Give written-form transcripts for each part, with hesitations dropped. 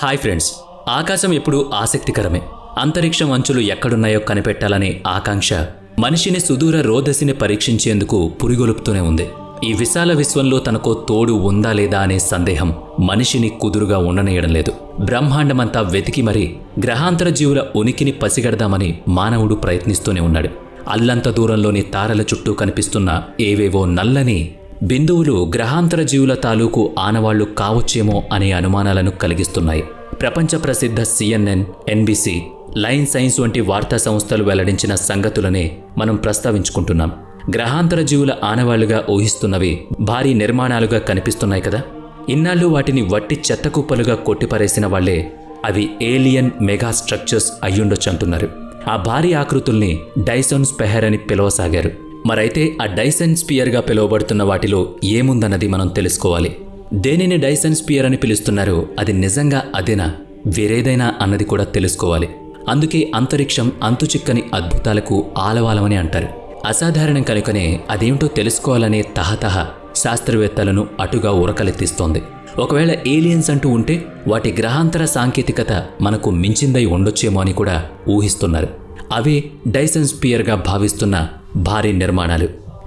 Hi friends, ఆకాశం ఎప్పుడూ ఆసక్తికరమే. అంతరిక్షం అంచులు ఎక్కడున్నాయో కనిపెట్టాలనే ఆకాంక్ష మనిషిని సుదూర రోదసిని పరీక్షించేందుకు పురిగొలుపుతూనే ఉంది. ఈ విశాల విశ్వంలో తనకో తోడు ఉందా లేదా అనే సందేహం మనిషిని కుదురుగా ఉండనేయడం లేదు. బ్రహ్మాండమంతా వెతికి మరీ గ్రహాంతర జీవుల ఉనికిని పసిగడదామని మానవుడు ప్రయత్నిస్తూనే ఉన్నాడు. అల్లంత దూరంలోని తారల చుట్టూ కనిపిస్తున్న ఏవేవో నల్లని బిందువులు గ్రహాంతర జీవుల తాలూకు ఆనవాళ్లు కావచ్చేమో అనే అనుమానాలను కలిగిస్తున్నాయి. ప్రపంచ ప్రసిద్ధ CNN, NBC, లైన్ సైన్స్ వంటి వార్తా సంస్థలు వెల్లడించిన సంగతులనే మనం ప్రస్తావించుకుంటున్నాం. గ్రహాంతర జీవుల ఆనవాళ్లుగా ఊహిస్తున్నవి భారీ నిర్మాణాలుగా కనిపిస్తున్నాయి కదా. ఇన్నాళ్ళు వాటిని వట్టి చెత్తకుప్పలుగా కొట్టిపరేసిన వాళ్లే అవి ఏలియన్ మెగా స్ట్రక్చర్స్ అయ్యుండొచ్చంటున్నారు. ఆ భారీ ఆకృతుల్ని డైసన్ స్పెహర్ అని పిలవసాగారు. మరైతే ఆ డైసన్ స్పియర్గా పిలువబడుతున్న వాటిలో ఏముందన్నది మనం తెలుసుకోవాలి. దేనిని డైసన్ స్పియర్ అని పిలుస్తున్నారో అది నిజంగా అదేనా, వేరేదైనా అన్నది కూడా తెలుసుకోవాలి. అందుకే అంతరిక్షం అంతుచిక్కని అద్భుతాలకు ఆలవాలమని అంటారు. అసాధారణం కనుకనే అదేమిటో తెలుసుకోవాలనే తహతహ శాస్త్రవేత్తలను అటుగా ఉరకలెత్తిస్తోంది. ఒకవేళ ఏలియన్స్ అంటూ ఉంటే వాటి గ్రహాంతర సాంకేతికత మనకు మించిందై ఉండొచ్చేమో అని కూడా ఊహిస్తున్నారు. అవే డైసన్ స్పియర్గా భావిస్తున్న భారీ నిర్మాణాలు.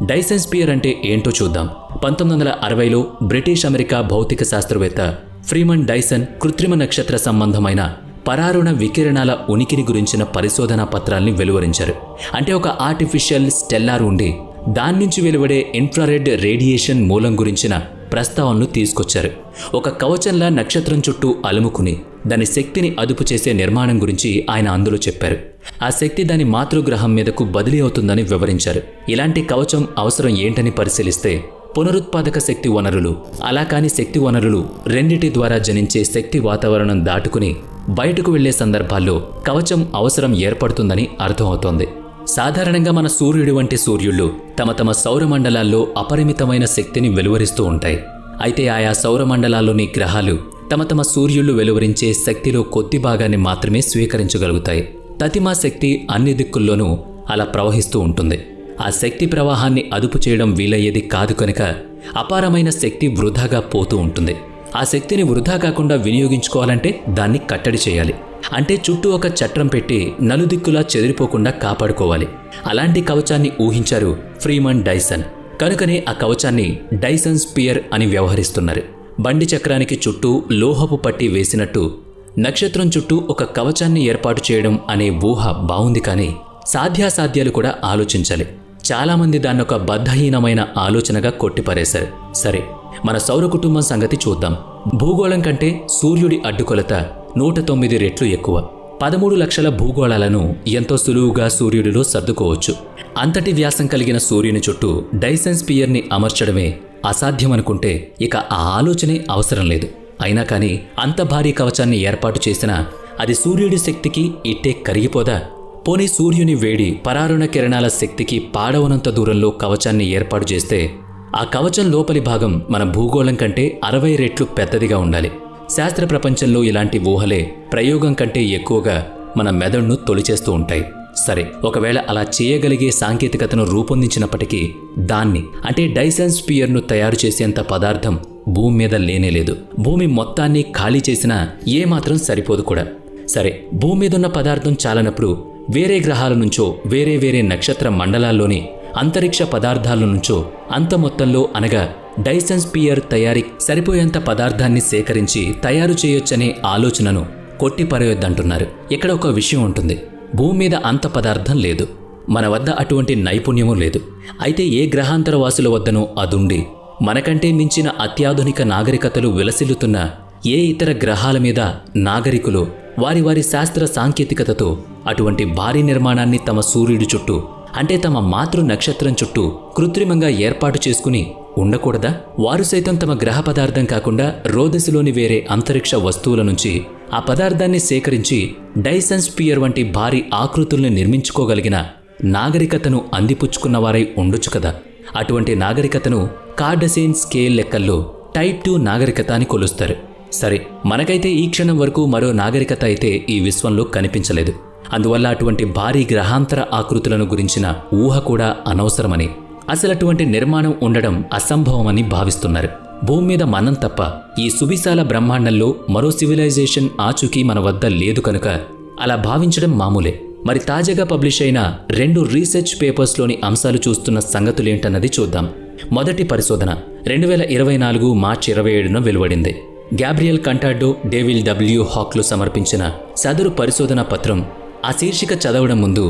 డైసన్ స్పియర్ అంటే ఏంటో చూద్దాం. 1960లో బ్రిటిష్ అమెరికా భౌతిక శాస్త్రవేత్త ఫ్రీమన్ డైసన్ కృత్రిమ నక్షత్ర సంబంధమైన పరారుణ వికిరణాల ఉనికిని గురించిన పరిశోధనా పత్రాల్ని వెలువరించారు. అంటే ఒక ఆర్టిఫిషియల్ స్టెల్లార్ ఉండి దాని నుంచి వెలువడే ఇన్ఫ్రారెడ్ రేడియేషన్ మూలం గురించిన ప్రస్తావనలు తీసుకొచ్చారు. ఒక కవచంలా నక్షత్రం చుట్టూ అలుముకుని దాని శక్తిని అదుపు చేసే నిర్మాణం గురించి ఆయన అందులో చెప్పారు. ఆ శక్తి దాని మాతృగ్రహం మీదకు బదిలీ అవుతుందని వివరించారు. ఇలాంటి కవచం అవసరం ఏంటని పరిశీలిస్తే పునరుత్పాదక శక్తి వనరులు, అలా కాని శక్తి వనరులు రెండిటి ద్వారా జనించే శక్తి వాతావరణం దాటుకుని బయటకు వెళ్లే సందర్భాల్లో కవచం అవసరం ఏర్పడుతుందని అర్థమవుతోంది. సాధారణంగా మన సూర్యుడి వంటి సూర్యుళ్ళు తమ తమ సౌరమండలాల్లో అపరిమితమైన శక్తిని వెలువరిస్తూ ఉంటాయి. అయితే ఆయా సౌరమండలాల్లోని గ్రహాలు తమ తమ సూర్యుళ్ళు వెలువరించే శక్తిలో కొద్ది భాగాన్ని మాత్రమే స్వీకరించగలుగుతాయి. తతిమా శక్తి అన్ని దిక్కుల్లోనూ అలా ప్రవహిస్తూ ఉంటుంది. ఆ శక్తి ప్రవాహాన్ని అదుపు చేయడం వీలయ్యేది కాదు కనుక అపారమైన శక్తి వృధాగా పోతూ ఉంటుంది. ఆ శక్తిని వృధా కాకుండా వినియోగించుకోవాలంటే దాన్ని కట్టడి చేయాలి. అంటే చుట్టూ ఒక చట్రం పెట్టి నలుదిక్కులా చెదిరిపోకుండా కాపాడుకోవాలి. అలాంటి కవచాన్ని ఊహించారు ఫ్రీమన్ డైసన్. కనుకనే ఆ కవచాన్ని డైసన్ స్పియర్ అని వ్యవహరిస్తున్నారు. బండి చక్రానికి చుట్టూ లోహపు పట్టి వేసినట్టు నక్షత్రం చుట్టూ ఒక కవచాన్ని ఏర్పాటు చేయడం అనే ఊహ బావుంది, కానీ సాధ్యాసాధ్యాలు కూడా ఆలోచించాలి. చాలామంది దాన్నొక బద్ధహీనమైన ఆలోచనగా కొట్టిపారేశారు. సరే, మన సౌర కుటుంబం సంగతి చూద్దాం. భూగోళం కంటే సూర్యుడి అడ్డుకొలత 109 రెట్లు ఎక్కువ. 13 లక్షల భూగోళాలను ఎంతో సులువుగా సూర్యుడిలో సర్దుకోవచ్చు. అంతటి వ్యాసం కలిగిన సూర్యుని చుట్టూ డైసన్ స్పియర్ని అమర్చడమే అసాధ్యమనుకుంటే ఇక ఆ ఆలోచనే అవసరం లేదు. అయినా కానీ అంత భారీ కవచాన్ని ఏర్పాటు చేసినా అది సూర్యుడి శక్తికి ఇట్టే కరిగిపోదా? పోనీ సూర్యుని వేడి పరారుణ కిరణాల శక్తికి పాడవనంత దూరంలో కవచాన్ని ఏర్పాటు చేస్తే ఆ కవచం లోపలి భాగం మన భూగోళం కంటే 60 రెట్లు పెద్దదిగా ఉండాలి. శాస్త్ర ప్రపంచంలో ఇలాంటి ఊహలే ప్రయోగం కంటే ఎక్కువగా మన మెదడును తొలిచేస్తూ ఉంటాయి. సరే, ఒకవేళ అలా చేయగలిగే సాంకేతికతను రూపొందించినప్పటికీ దాన్ని అంటే డైసన్ స్పియర్ను తయారు చేసేంత పదార్థం భూమి మీద లేనేలేదు. భూమి మొత్తాన్ని ఖాళీ చేసినా ఏమాత్రం సరిపోదు కూడా. సరే, భూమి మీదున్న పదార్థం చాలనప్పుడు వేరే గ్రహాల నుంచో వేరే వేరే నక్షత్ర మండలాల్లోని అంతరిక్ష పదార్థాల నుంచో అంత మొత్తంలో అనగా డైసన్ స్పియర్ తయారీ సరిపోయేంత పదార్థాన్ని సేకరించి తయారు చేయొచ్చనే ఆలోచనను కొట్టిపరేయొద్దంటున్నారు. ఇక్కడ ఒక విషయం ఉంటుంది. భూమి మీద అంత పదార్థం లేదు. మన వద్ద అటువంటి నైపుణ్యమూ లేదు. అయితే ఏ గ్రహాంతర వాసుల వద్దనో అదుండి మనకంటే మించిన అత్యాధునిక నాగరికతలు విలసిల్లుతున్న ఏ ఇతర గ్రహాల మీద నాగరికులు వారి వారి శాస్త్ర సాంకేతికతతో అటువంటి భారీ నిర్మాణాన్ని తమ సూర్యుడి చుట్టూ అంటే తమ మాతృ నక్షత్రం చుట్టూ కృత్రిమంగా ఏర్పాటు చేసుకుని ఉండకూడదా? వారు సైతం తమ గ్రహ పదార్థం కాకుండా రోదసిలోని వేరే అంతరిక్ష వస్తువుల నుంచి ఆ పదార్థాన్ని సేకరించి డైసన్ స్పియర్ వంటి భారీ ఆకృతుల్ని నిర్మించుకోగలిగిన నాగరికతను అందిపుచ్చుకున్నవారై ఉండొచ్చు కదా. అటువంటి నాగరికతను కార్డసేన్ స్కేల్ లెక్కల్లో టైప్ 2 నాగరికత అని కొలుస్తారు. సరే, మనకైతే ఈ క్షణం వరకు మరో నాగరికత అయితే ఈ విశ్వంలో కనిపించలేదు. అందువల్ల అటువంటి భారీ గ్రహాంతర ఆకృతులను గురించిన ఊహ కూడా అనవసరమని, అసలు అటువంటి నిర్మాణం ఉండడం అసంభవమని భావిస్తున్నారు. భూమి మీద మనం తప్ప ఈ సువిశాల బ్రహ్మాండంలో మరో సివిలైజేషన్ ఆచూకీ మన వద్ద లేదు కనుక అలా భావించడం మామూలే. మరి తాజాగా పబ్లిష్ అయిన 2 రీసెర్చ్ పేపర్స్లోని అంశాలు చూస్తున్న సంగతులేంటన్నది చూద్దాం. మొదటి పరిశోధన 2024 మార్చి 27న వెలువడింది. గ్యాబ్రియల్ కంటార్డో, డేవిల్ డబ్ల్యూ హాక్లు సమర్పించిన సదరు పరిశోధన పత్రం. ఆ శీర్షిక చదవడం ముందు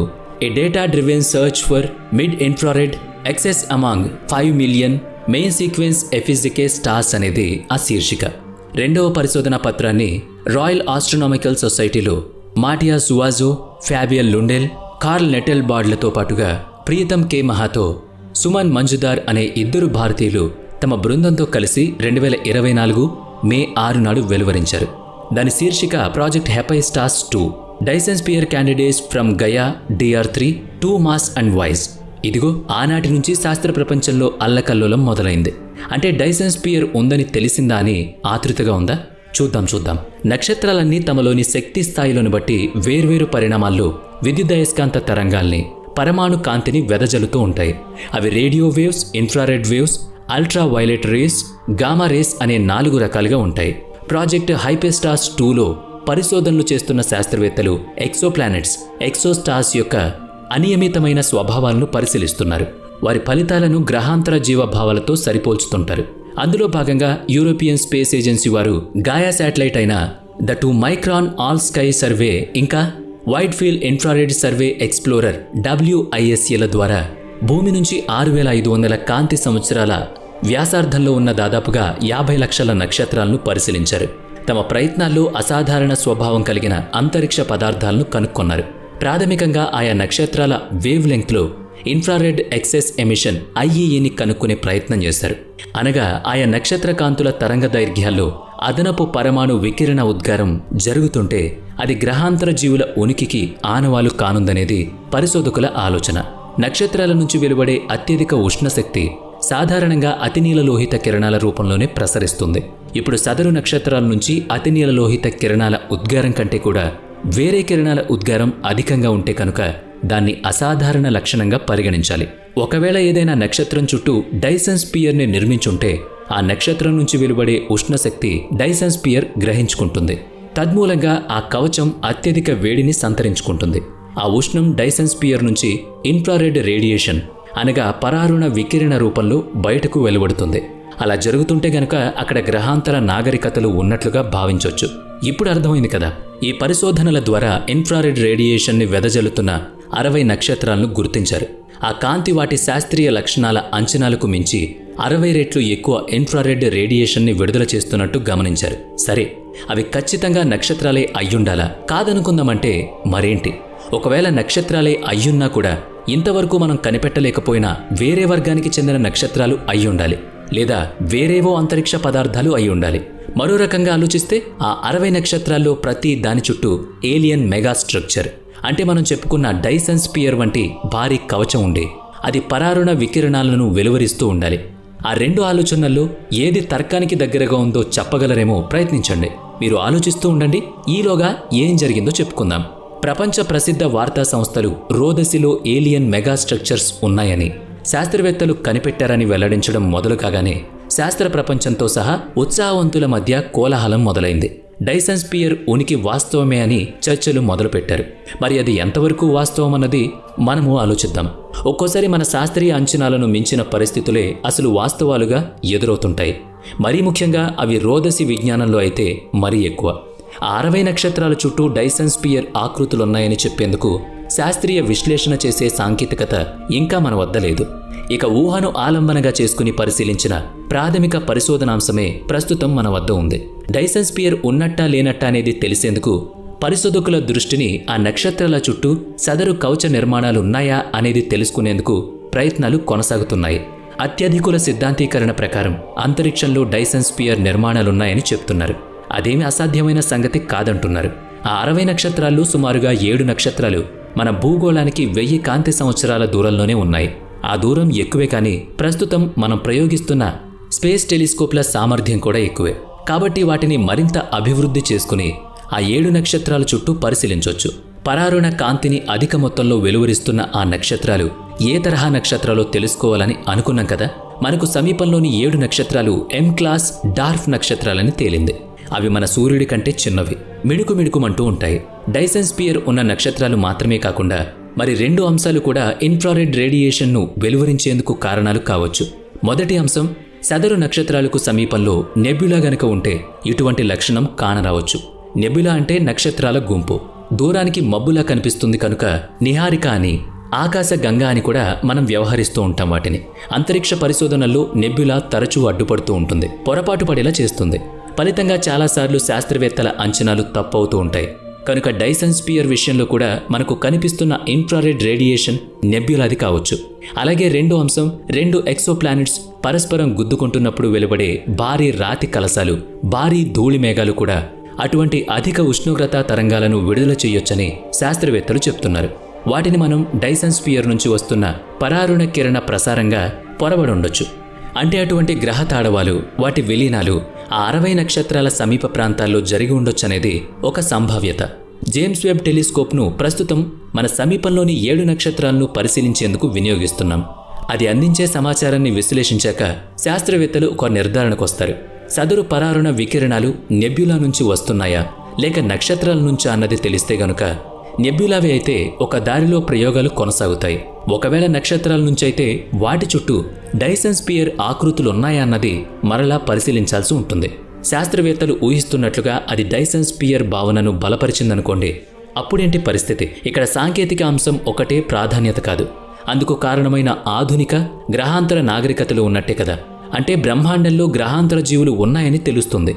a data driven search for mid infrared excess among 5 million main sequence F G K stars అనేది ఆ శీర్షిక. రెండవ పరిశోధన పత్రాన్ని రాయల్ ఆస్ట్రోనామికల్ సొసైటీలో మాటియా సువాజో, ఫ్యాబియన్ లుండెల్, కార్ల్ నెటెల్బార్డ్లతో పాటుగా ప్రియతం కే మహాతో, సుమన్ మంజుదార్ అనే 2 భారతీయులు తమ బృందంతో కలిసి 2024 మే 6 నాడు వెలువరించారు. దాని శీర్షిక project Hephaistos 2 Dyson sphere candidates from Gaia DR3 2 MASS and వైజ్. ఇదిగో ఆనాటి నుంచి శాస్త్ర ప్రపంచంలో అల్లకల్లోలం మొదలైంది. అంటే డైసన్ స్పియర్ ఉందని తెలిసిందా అని ఆతృతగా ఉందా? చూద్దాం. నక్షత్రాలన్నీ తమలోని శక్తి స్థాయిలను బట్టి వేర్వేరు పరిణామాల్లో విద్యుదయస్కాంత తరంగాల్ని, పరమాణు కాంతిని వెదజల్లుతూ ఉంటాయి. అవి radio waves, infrared waves, ultra violet rays, gamma rays అనే 4 రకాలుగా ఉంటాయి. ప్రాజెక్ట్ హైపెస్టాస్ 2లో పరిశోధనలు చేస్తున్న శాస్త్రవేత్తలు ఎక్సోప్లానెట్స్, ఎక్సోస్టార్స్ యొక్క అనియమితమైన స్వభావాలను పరిశీలిస్తున్నారు. వారి ఫలితాలను గ్రహాంతర జీవభావాలతో సరిపోల్చుతుంటారు. అందులో భాగంగా యూరోపియన్ స్పేస్ ఏజెన్సీ వారు గాయా శాటిలైట్ అయిన the 2 micron all sky survey ఇంకా wide field infrared survey explorer WISAల ద్వారా భూమి నుంచి 6500 కాంతి సంవత్సరాల వ్యాసార్థంలో ఉన్న దాదాపుగా 50 లక్షల నక్షత్రాలను పరిశీలించారు. తమ ప్రయత్నాల్లో అసాధారణ స్వభావం కలిగిన అంతరిక్ష పదార్థాలను కనుక్కొన్నారు. ప్రాథమికంగా ఆయా నక్షత్రాల వేవ్ లెంగ్త్లో ఇన్ఫ్రారెడ్ ఎక్సెస్ ఎమిషన్ IEEని కనుక్కునే ప్రయత్నం చేశారు. అనగా ఆయా నక్షత్ర కాంతుల తరంగ దైర్ఘ్యాల్లో అదనపు పరమాణు వికిరణ ఉద్గారం జరుగుతుంటే అది గ్రహాంతర జీవుల ఉనికికి ఆనవాలు కానుందనేది పరిశోధకుల ఆలోచన. నక్షత్రాల నుంచి వెలువడే అత్యధిక ఉష్ణశక్తి సాధారణంగా అతినీలలోహిత కిరణాల రూపంలోనే ప్రసరిస్తుంది. ఇప్పుడు సదరు నక్షత్రాల నుంచి అతినీలలోహిత కిరణాల ఉద్గారం కంటే కూడా వేరే కిరణాల ఉద్గారం అధికంగా ఉంటే కనుక దాన్ని అసాధారణ లక్షణంగా పరిగణించాలి. ఒకవేళ ఏదైనా నక్షత్రం చుట్టూ డైసన్ స్పియర్ని నిర్మించుంటే ఆ నక్షత్రం నుంచి వెలువడే ఉష్ణశక్తి డైసన్ స్పియర్ గ్రహించుకుంటుంది. తద్మూలంగా ఆ కవచం అత్యధిక వేడిని సంతరించుకుంటుంది. ఆ ఉష్ణం డైసన్ స్పియర్ నుంచి ఇన్ఫ్రారెడ్ రేడియేషన్ అనగా పరారుణ వికిరణ రూపంలో బయటకు వెలువడుతుంది. అలా జరుగుతుంటే గనక అక్కడ గ్రహాంతర నాగరికతలు ఉన్నట్లుగా భావించవచ్చు. ఇప్పుడు అర్థమైంది కదా. ఈ పరిశోధనల ద్వారా ఇన్ఫ్రారెడ్ రేడియేషన్ని వెదజల్లుతున్న 60 నక్షత్రాలను గుర్తించారు. ఆ కాంతి వాటి శాస్త్రీయ లక్షణాల అంచనాలకు మించి 60 రెట్లు ఎక్కువ ఇన్ఫ్రారెడ్ రేడియేషన్ని విడుదల చేస్తున్నట్టు గమనించారు. సరే, అవి ఖచ్చితంగా నక్షత్రాలే అయ్యుండాలా? కాదనుకుందామంటే మరేంటి? ఒకవేళ నక్షత్రాలే అయ్యున్నా కూడా ఇంతవరకు మనం కనిపెట్టలేకపోయినా వేరే వర్గానికి చెందిన నక్షత్రాలు అయ్యుండాలి, లేదా వేరేవో అంతరిక్ష పదార్థాలు అయ్యుండాలి. మరో రకంగా ఆలోచిస్తే ఆ 60 నక్షత్రాల్లో ప్రతి దాని చుట్టూ ఏలియన్ మెగా స్ట్రక్చర్ అంటే మనం చెప్పుకున్న డైసన్ స్పియర్ వంటి భారీ కవచం ఉండి అది పరారుణ వికిరణాలను వెలువరిస్తూ ఉండాలి. ఆ 2 ఆలోచనల్లో ఏది తర్కానికి దగ్గరగా ఉందో చెప్పగలరేమో ప్రయత్నించండి. మీరు ఆలోచిస్తూ ఉండండి. ఈలోగా ఏం జరిగిందో చెప్పుకుందాం. ప్రపంచ ప్రసిద్ధ వార్తా సంస్థలు రోదసిలో ఏలియన్ మెగా స్ట్రక్చర్స్ ఉన్నాయని శాస్త్రవేత్తలు కనిపెట్టారని వెల్లడించడం మొదలు కాగానే శాస్త్ర ప్రపంచంతో సహా ఉత్సాహవంతుల మధ్య కోలాహలం మొదలైంది. డైసన్ స్పియర్ ఉనికి వాస్తవమే అని చర్చలు మొదలుపెట్టారు. మరి అది ఎంతవరకు వాస్తవం అన్నది మనము ఆలోచిద్దాం. ఒక్కోసారి మన శాస్త్రీయ అంచనాలను మించిన పరిస్థితులే అసలు వాస్తవాలుగా ఎదురవుతుంటాయి. మరీ ముఖ్యంగా అవి రోదసి విజ్ఞానంలో అయితే మరీ ఎక్కువ. ఆ 60 నక్షత్రాల చుట్టూ డైసన్ స్పియర్ ఆకృతులున్నాయని చెప్పేందుకు శాస్త్రీయ విశ్లేషణ చేసే సాంకేతికత ఇంకా మన వద్ద లేదు. ఇక ఊహను ఆలంబనగా చేసుకుని పరిశీలించిన ప్రాథమిక పరిశోధనాంశమే ప్రస్తుతం మన వద్ద ఉంది. డైసన్ స్పియర్ ఉన్నట్టా లేనట్టా అనేది తెలిసేందుకు పరిశోధకుల దృష్టిని ఆ నక్షత్రాల చుట్టూ సదరు కవచ నిర్మాణాలున్నాయా అనేది తెలుసుకునేందుకు ప్రయత్నాలు కొనసాగుతున్నాయి. అత్యధికుల సిద్ధాంతీకరణ ప్రకారం అంతరిక్షంలో డైసన్ స్పియర్ నిర్మాణాలున్నాయని చెప్తున్నారు. అదేమి అసాధ్యమైన సంగతి కాదంటున్నారు. ఆ 60 నక్షత్రాల్లో సుమారుగా 7 నక్షత్రాలు మన భూగోళానికి 1000 కాంతి సంవత్సరాల దూరంలోనే ఉన్నాయి. ఆ దూరం ఎక్కువే కానీ ప్రస్తుతం మనం ప్రయోగిస్తున్న స్పేస్ టెలిస్కోప్ల సామర్థ్యం కూడా ఎక్కువే. కాబట్టి వాటిని మరింత అభివృద్ధి చేసుకుని ఆ 7 నక్షత్రాల చుట్టూ పరిశీలించవచ్చు. పరారుణ కాంతిని అధిక మొత్తంలో వెలువరిస్తున్న ఆ నక్షత్రాలు ఏ తరహా నక్షత్రాలో తెలుసుకోవాలని అనుకున్నాం కదా. మనకు సమీపంలోని 7 నక్షత్రాలు M క్లాస్ డార్ఫ్ నక్షత్రాలని తేలింది. అవి మన సూర్యుడి కంటే చిన్నవి, మిణుకుమిణుకుమంటూ ఉంటాయి. డైసన్ స్పియర్ ఉన్న నక్షత్రాలు మాత్రమే కాకుండా మరి 2 అంశాలు కూడా ఇన్ఫ్రారెడ్ రేడియేషన్ను వెలువరించేందుకు కారణాలు కావచ్చు. మొదటి అంశం, సదరు నక్షత్రాలకు సమీపంలో నెబ్యులా గనక ఉంటే ఇటువంటి లక్షణం కానరావచ్చు. నెబ్యులా అంటే నక్షత్రాల గుంపు. దూరానికి మబ్బులా కనిపిస్తుంది కనుక నిహారిక అని, ఆకాశ గంగ అని కూడా మనం వ్యవహరిస్తూ ఉంటాం వాటిని. అంతరిక్ష పరిశోధనల్లో నెబ్యులా తరచూ అడ్డుపడుతూ ఉంటుంది, పొరపాటు పడేలా చేస్తుంది. ఫలితంగా చాలాసార్లు శాస్త్రవేత్తల అంచనాలు తప్పవుతూ ఉంటాయి. కనుక డైసన్ స్పియర్ విషయంలో కూడా మనకు కనిపిస్తున్న ఇన్ఫ్రారెడ్ రేడియేషన్ నెబ్యులాది కావచ్చు. అలాగే 2 అంశం, 2 ఎక్సోప్లానెట్స్ పరస్పరం గుద్దుకుంటున్నప్పుడు వెలువడే భారీ రాతి కలశాలు, భారీ ధూళి మేఘాలు కూడా అటువంటి అధిక ఉష్ణోగ్రత తరంగాలను విడుదల చేయొచ్చని శాస్త్రవేత్తలు చెప్తున్నారు. వాటిని మనం డైసన్ స్పియర్ నుంచి వస్తున్న పరారుణ కిరణ ప్రసారంగా పొరబడుండొచ్చు. అంటే అటువంటి గ్రహ తాడవాలు, వాటి విలీనాలు ఆ 60 నక్షత్రాల సమీప ప్రాంతాల్లో జరిగి ఉండొచ్చనేది ఒక సంభావ్యత. జేమ్స్ వెబ్ టెలిస్కోప్ను ప్రస్తుతం మన సమీపంలోని 7 నక్షత్రాలను పరిశీలించేందుకు వినియోగిస్తున్నాం. అది అందించే సమాచారాన్ని విశ్లేషించాక శాస్త్రవేత్తలు ఒక నిర్ధారణకొస్తారు. సదరు పరారుణ వికిరణాలు నెబ్యులా నుంచి వస్తున్నాయా లేక నక్షత్రాల నుంచా అన్నది తెలిస్తే గనుక నెబ్యులావి అయితే ఒక దారిలో ప్రయోగాలు కొనసాగుతాయి. ఒకవేళ నక్షత్రాల నుంచైతే వాటి చుట్టూ డైసన్ స్పియర్ ఆకృతులున్నాయా అన్నది మరలా పరిశీలించాల్సి ఉంటుంది. శాస్త్రవేత్తలు ఊహిస్తున్నట్లుగా అది డైసన్ స్పియర్ భావనను బలపరిచిందనుకోండి, అప్పుడేంటి పరిస్థితి? ఇక్కడ సాంకేతిక అంశం ఒకటే ప్రాధాన్యత కాదు, అందుకు కారణమైన ఆధునిక గ్రహాంతర నాగరికతలు ఉన్నట్టే కదా. అంటే బ్రహ్మాండంలో గ్రహాంతర జీవులు ఉన్నాయని తెలుస్తుంది.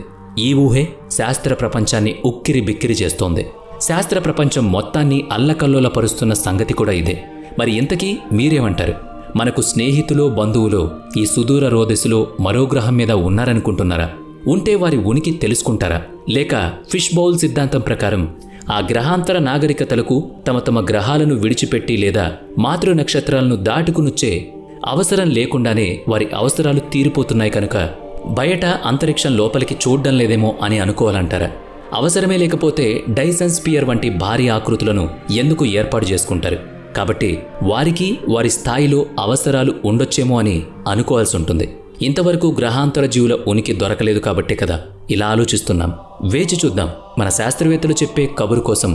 ఈ ఊహే శాస్త్ర ప్రపంచాన్ని ఉక్కిరి బిక్కిరి చేస్తోంది. శాస్త్ర ప్రపంచం మొత్తాన్ని అల్లకల్లోలపరుస్తున్న సంగతి కూడా ఇదే. మరి ఇంతకీ మీరేమంటారు? మనకు స్నేహితులో బంధువులో ఈ సుదూర రోదశలో మరో గ్రహం మీద ఉన్నారనుకుంటున్నారా? ఉంటే వారి ఉనికి తెలుసుకుంటారా? లేక ఫిష్ బౌల్ సిద్ధాంతం ప్రకారం ఆ గ్రహాంతర నాగరికతలకు తమ తమ గ్రహాలను విడిచిపెట్టి లేదా మాతృ నక్షత్రాలను దాటుకునుచ్చే అవసరం లేకుండానే వారి అవసరాలు తీరిపోతున్నాయి కనుక బయట అంతరిక్షం లోపలికి చూడ్డం లేదేమో అని అనుకోవాలంటారా? అవసరమే లేకపోతే డైసన్ స్పియర్ వంటి భారీ ఆకృతులను ఎందుకు ఏర్పాటు చేసుకుంటారు? కాబట్టి వారికి వారి స్థాయిలో అవసరాలు ఉండొచ్చేమో అని అనుకోవాల్సి ఉంటుంది. ఇంతవరకు గ్రహాంతర జీవుల ఉనికి దొరకలేదు కాబట్టే కదా ఇలా ఆలోచిస్తున్నాం. వేచి చూద్దాం. మన శాస్త్రవేత్తలు చెప్పే కబురు కోసం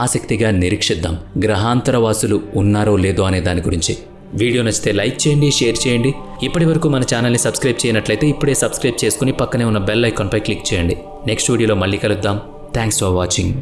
ఆసక్తిగా నిరీక్షిద్దాం. గ్రహాంతర వాసులు ఉన్నారో లేదో అనే దాని గురించి. వీడియో నచ్చితే లైక్ చేయండి, షేర్ చేయండి. ఇప్పటి వరకు మన ఛానల్ని సబ్స్క్రైబ్ చేయనట్లయితే ఇప్పుడే సబ్స్క్రైబ్ చేసుకుని పక్కనే ఉన్న బెల్ ఐకాన్పై క్లిక్ చేయండి. నెక్స్ట్ వీడియోలో మళ్ళీ కలుద్దాం. Thanks for watching.